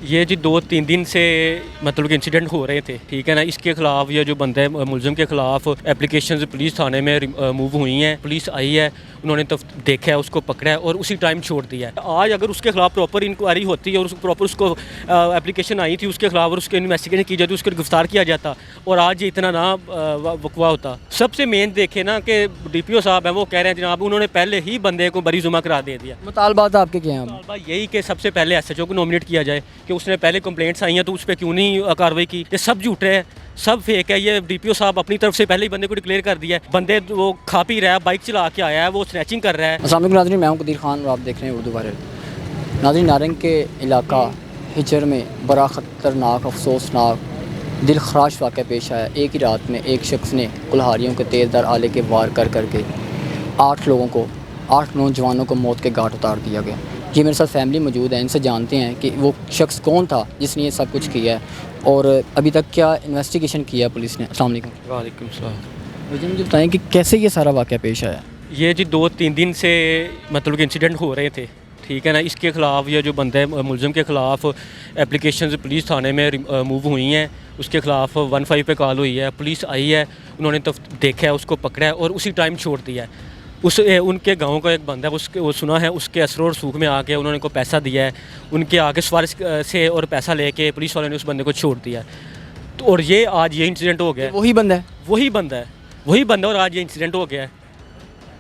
ये जी 2-3 दिन से मतलब कि इंसिडेंट हो रहे थे, ठीक है ना। इसके खिलाफ ये जो बंदे मुलज़िम के खिलाफ एप्लीकेशंस पुलिस थाने में मूव हुई हैं। पुलिस आई है, उन्होंने तो देखा है, उसको पकड़ा है और उसी टाइम छोड़ दिया है। आज अगर उसके खिलाफ प्रॉपर इंक्वायरी होती है और प्रॉपर उसको एप्लीकेशन आई थी उसके खिलाफ और उसके इन्वेस्टिगेशन की जाती, उसको गिरफ्तार किया जाता और आज ये इतना ना वकवा होता। सबसे मेन देखे ना कि DPO साहब हैं, वो कह रहे हैं जनाब उन्होंने पहले ही बंदे को बरी जुमा करा दे दिया। मुतालबात आपके क्या हैं? मुतालबा यही कि सबसे पहले SHO को नॉमिनेट किया जाए कि उसने पहले कंप्लेंट्स आई हैं तो उस पर क्यों नहीं कार्रवाई की। ये सब झूठे हैं, सब फेक है। ये DPO साहब अपनी तरफ से पहले ही बंदे को डिक्लेयर कर दिया है। बंदे वो खा पी रहा है, बाइक चला के आया है, वो स्नैचिंग कर रहा है। अस्सलाम वालेकुम नाज़रीन, मैं हूं कदीर खान और आप देख रहे हैं उर्दू वायरल। नाज़रीन, नारंग के इलाका हिजर में बड़ा ख़तरनाक अफसोसनाक दिल खराश वाक़या पेश आया। एक ही रात में एक शख्स ने कुल्हाड़ियों के तेज़दार आले के वार कर करके 8 नौजवानों को मौत के घाट उतार दिया गया। जी मेरे साथ फैमिली मौजूद है, इनसे जानते हैं कि वो शख्स कौन था जिसने ये सब कुछ किया है और अभी तक क्या इन्वेस्टिगेशन किया है पुलिस ने। अस्सलाम वालेकुम। वालेकुम सलाम। मुझे बताएं कि कैसे ये सारा वाक़या पेश आया। ये जी 2-3 दिन से मतलब कि इंसिडेंट हो रहे थे, ठीक है ना। इसके खिलाफ ये जो बंदे मुलज़िम के खिलाफ एप्लीकेशंस पुलिस थाने में मूव हुई हैं। उसके खिलाफ 15 पे कॉल हुई है, पुलिस आई है, उन्होंने तो देखा है, उसको पकड़ा है और उसी टाइम छोड़ दिया है। उनके गांव का एक बंदा है, उसके वो सुना है उसके असर और सूख में आके उन्होंने को पैसा दिया है, उनके आगे सिफारिश से और पैसा लेके पुलिस वालों ने उस बंदे को छोड़ दिया। तो और ये आज ये इंसिडेंट हो गया है। वही बंदा है वही बंदा और आज ये इंसिडेंट हो गया है।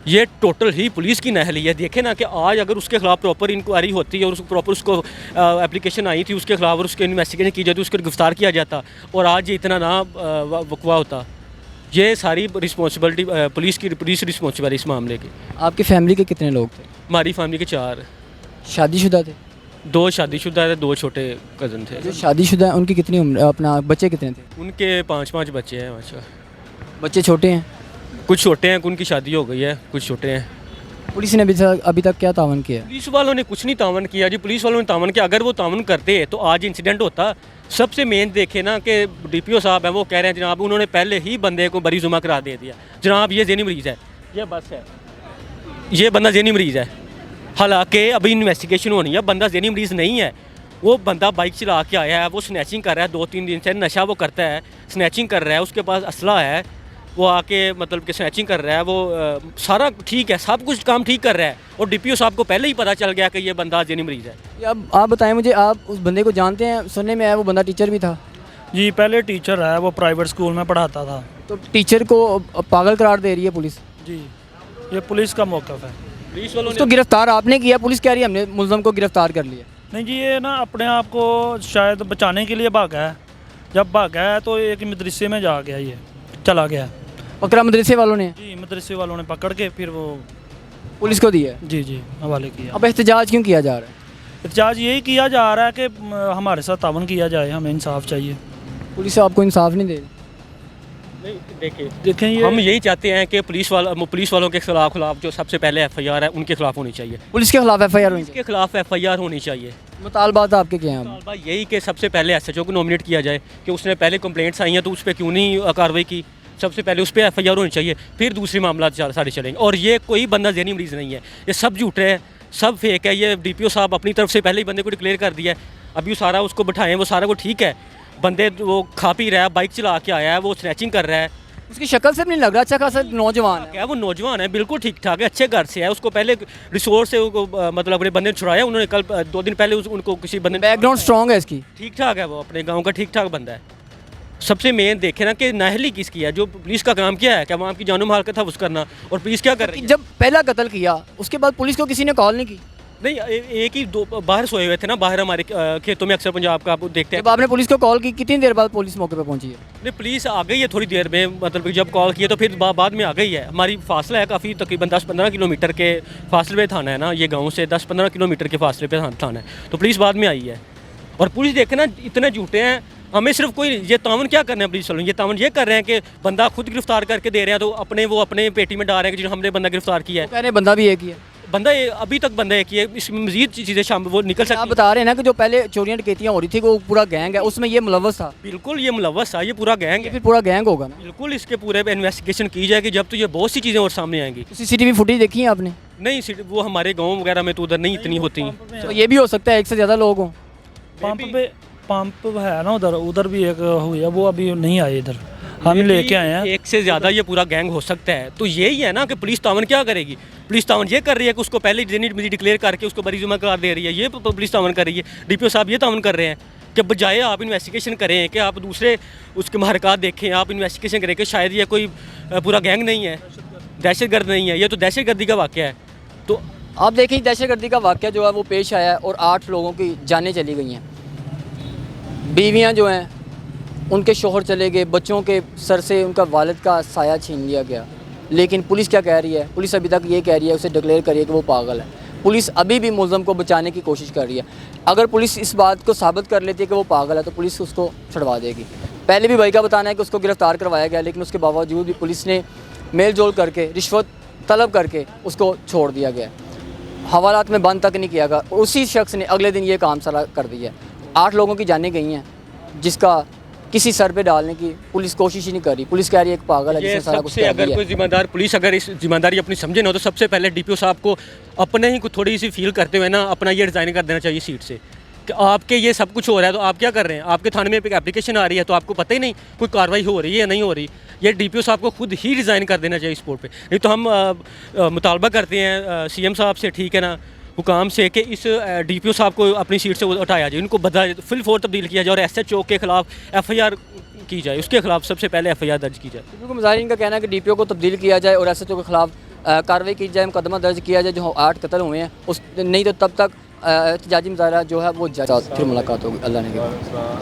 ये टोटल ही पुलिस की नहली है। देखे ना कि आज अगर उसके खिलाफ प्रॉपर इंक्वायरी होती है और प्रॉपर उसको एप्लीकेशन आई थी उसके खिलाफ और उसके इन्वेस्टिगेशन की जाती, उसको गिरफ्तार किया जाता और आज ये इतना ना वकवा होता। ये सारी रिस्पॉन्सिबिलिटी पुलिस रिस्पॉन्सिबल है इस मामले की। आपकी फैमिली के कितने लोग थे? हमारी फैमिली के 4, शादीशुदा थे? 2 शादीशुदा थे, 2 छोटे कज़न थे। जो शादीशुदा हैं उनकी कितनी उम्र, अपना बच्चे कितने थे? उनके 5 बच्चे हैं। अच्छा, बच्चे छोटे हैं? कुछ छोटे हैं, उनकी शादी हो गई है, कुछ छोटे हैं। पुलिस ने अभी तक क्या तावन किया? पुलिस वालों ने कुछ नहीं तावन किया जी। पुलिस वालों ने तावन किया, अगर वो तावन करते तो आज इंसिडेंट होता। सबसे मेन देखे ना कि DPO साहब हैं, वो कह रहे हैं जनाब उन्होंने पहले ही बंदे को बरी जुमा करा दे दिया। जनाब ये ज़हनी मरीज़ है, ये बस है, ये बंदा ज़हनी मरीज़ है। हालांकि अभी इन्वेस्टिगेशन होनी है, बंदा ज़हनी मरीज़ नहीं है। वो बंदा बाइक चला के आया है, वो स्नैचिंग कर रहा है, 2-3 दिन से नशा वो करता है, स्नैचिंग कर रहा है, उसके पास असला है, वो आके मतलब कि स्नैचिंग कर रहा है। वो सारा ठीक है, सब कुछ काम ठीक कर रहा है और DPO साहब को पहले ही पता चल गया कि ये बंदा ज़हनी मरीज़ है। अब आप बताएं मुझे, आप उस बंदे को जानते हैं? सुनने में आया वो बंदा टीचर भी था। जी पहले टीचर है, वो प्राइवेट स्कूल में पढ़ाता था। तो टीचर को पागल करार दे रही है पुलिस। जी ये पुलिस का मौक़िफ़ है। पुलिस वालों उसको गिरफ्तार आपने किया, पुलिस कह रही है हमने मुलज़म को गिरफ्तार कर लिया। नहीं जी, ये ना अपने आप को शायद बचाने के लिए भागा है। जब भागा है तो एक मदरसे में जा गया, ये चला गया। पकड़ा मदरसे वालों ने? जी मदरसे वालों ने पकड़ के फिर वो पुलिस को दिया? जी हवाले किया। अब एहतजाज क्यों किया जा रहा है? एहतजाज यही किया जा रहा है कि हमारे साथ तावन किया जाए, हमें इंसाफ चाहिए। पुलिस आपको इंसाफ नहीं दे रही? नहीं, देखें ये हम यही चाहते हैं कि पुलिस वालों के खिलाफ जो सबसे पहले FIR है उनके खिलाफ होनी चाहिए। पुलिस के खिलाफ FIR होनी इसके खिलाफ FIR होनी चाहिए। मुतालबात आपके क्या हैं? मुतालबा यही कि सबसे पहले SHO को नॉमिनेट किया जाए कि उसने पहले कंप्लेंट्स आई हैं तो उस पर क्यों नहीं कार्रवाई की। सबसे पहले उस पर FIR होनी चाहिए, फिर दूसरे मामला सारे चलेंगे। और ये कोई बंदा ज़हनी मरीज़ नहीं है, ये सब झूठे हैं, सब फेक है। ये DPO साहब अपनी तरफ से पहले ही बंदे को डिक्लेयर कर दिया है। अभी सारा उसको बिठाएं, वो सारा को ठीक है। बंदे वो खा पी रहा है, बाइक चला के आया है, वो स्नैचिंग कर रहा है। उसकी शक्ल से भी नहीं लग रहा अच्छा खासा नौजवान है। क्या वो नौजवान है, बिल्कुल ठीक ठाक है, अच्छे घर से है। उसको पहले रिसोर्स से मतलब अपने बंदे ने छुड़ाया उन्होंने, कल 2 दिन पहले उनको किसी बंदे ने। बैकग्राउंड स्ट्रॉन्ग है इसकी? ठीक ठाक है, वो अपने गांव का ठीक ठाक बंदा है। सबसे मेन देखे ना कि नाहली किसकी है, जो पुलिस का काम किया है कि आवाम की जानो माल का था उस करना, और पुलिस क्या कर रही है। जब पहला कत्ल किया उसके बाद पुलिस को किसी ने कॉल नहीं की? नहीं, एक ही 2 बाहर सोए हुए थे ना, बाहर हमारे खेतों में अक्सर पंजाब का आप देखते हैं। जब आपने पुलिस को कॉल की कितनी देर बाद पुलिस मौके पर पहुंची है? नहीं, पुलिस आ गई है थोड़ी देर में, मतलब कि जब कॉल किया तो फिर बाद में आ गई है। हमारी फासला है काफ़ी, तकरीबन 10-15 किलोमीटर के फासले पे थाना है ना, ये गाँव से 10-15 किलोमीटर के फासले पे थाना है, तो पुलिस बाद में आई है। और पुलिस देखे ना इतने झूठे हैं, हमें सिर्फ कोई ये तावन क्या करना है पुलिस वालों, ये तावन ये कर रहे हैं कि बंदा खुद गिरफ्तार करके दे रहे हैं तो अपने पेटी में डाल रहे हैं कि हमने बंदा गिरफ्तार किया है। कह रहे हैं बंदा भी एक ही है। बंदा अभी तक बंदा एक ही है, इसमें मजीद चीज़ें शामिल वो निकल सकती आप बता रहे हैं ना कि जो पहले चोरियां डकैतियां हो रही थी वो पूरा गैंग है, उसमें ये मुलव्वस था? बिल्कुल, ये मुलव्वस था, ये पूरा गैंग है। फिर पूरा गैंग होगा ना? बिल्कुल, इसके पूरे पे इन्वेस्टिगेशन की जाएगी, जब तो ये बहुत सी चीज़ें और सामने आएंगी। CCTV फुटेज देखी है आपने? नहीं, वो हमारे गाँव वगैरह में तो उधर नहीं इतनी होती। तो ये भी हो सकता है एक से ज़्यादा लोग हों? पंप है ना उधर, उधर भी एक हुई है, वो अभी नहीं आए इधर, हम लेके आए हैं। एक से ज़्यादा ये पूरा गैंग हो सकता है, तो यही है ना कि पुलिस तावन क्या करेगी। पुलिस तावन ये कर रही है कि उसको पहले जेनी डिक्लेयर करके उसको बरीजुमा करार दे रही है, ये पुलिस तावन कर रही है। डीपीओ साहब ये तावन कर रहे हैं कि बजाय आप इन्वेस्टिगेशन करें, कि आप दूसरे उसके महरक़ात देखें, आप इन्वेस्टिगेशन करें कि शायद ये कोई पूरा गैंग नहीं है, दहशतगर्द नहीं है, ये तो दहशतगर्दी का वाक़या है। तो आप देखिए दहशतगर्दी का वाक़या जो है वो पेश आया है और 8 लोगों की जानें चली गई हैं। बीवियां जो हैं उनके शोहर चले गए, बच्चों के सर से उनका वालिद का साया छीन लिया गया। लेकिन पुलिस क्या कह रही है? पुलिस अभी तक ये कह रही है, उसे डिक्लेयर करिए कि वो पागल है। पुलिस अभी भी मुलज़म को बचाने की कोशिश कर रही है। अगर पुलिस इस बात को साबित कर लेती है कि वो पागल है तो पुलिस उसको छुड़वा देगी। पहले भी भाई का बताना है कि उसको गिरफ़्तार करवाया गया, लेकिन उसके बावजूद भी पुलिस ने मेल जोल करके, रिश्वत तलब करके उसको छोड़ दिया गया, हवालात में बंद तक नहीं किया गया। उसी शख्स ने अगले दिन ये काम सारा कर दिया। 8 लोगों की जानें गई हैं, जिसका किसी सर पे डालने की पुलिस कोशिश ही नहीं कर रही। पुलिस कह रही है एक पागल है, जिसने सारा कुछ कर अगर दिया। कोई जिम्मेदार पुलिस अगर इस जिम्मेदारी अपनी समझे ना, तो सबसे पहले डीपीओ साहब को अपने ही को थोड़ी सी फील करते हुए ना अपना ये रिज़ाइन कर देना चाहिए सीट से, कि आपके ये सब कुछ हो रहा है तो आप क्या कर रहे हैं। आपके थाने में एक एप्लीकेशन आ रही है तो आपको पता ही नहीं कोई कार्रवाई हो रही है या नहीं हो रही। ये डीपीओ साहब को खुद ही रिज़ाइन कर देना चाहिए स्पोर्ट पे। नहीं तो हम मुतालबा करते हैं सीएम साहब से, ठीक है ना, हुकाम से, कि इस डीपीओ साहब को अपनी सीट से उठाया जाए, उनको बदला फिल फोर तब्दील किया जाए और एसएचओ के खिलाफ एफआईआर की जाए, उसके खिलाफ सबसे पहले एफआईआर दर्ज की जाए। बिल्कुल मुजाहिरीन का कहना है कि डीपीओ को तब्दील किया जाए और एसएचओ के खिलाफ कार्रवाई की जाए, मुकदमा दर्ज किया जाए। जो 8 कत्ल हुए हैं उस नहीं तो तब तक एहतजाजी मुजाहरा जो है वो फिर मुलाकात होगी। अल्लाह ने के बाद।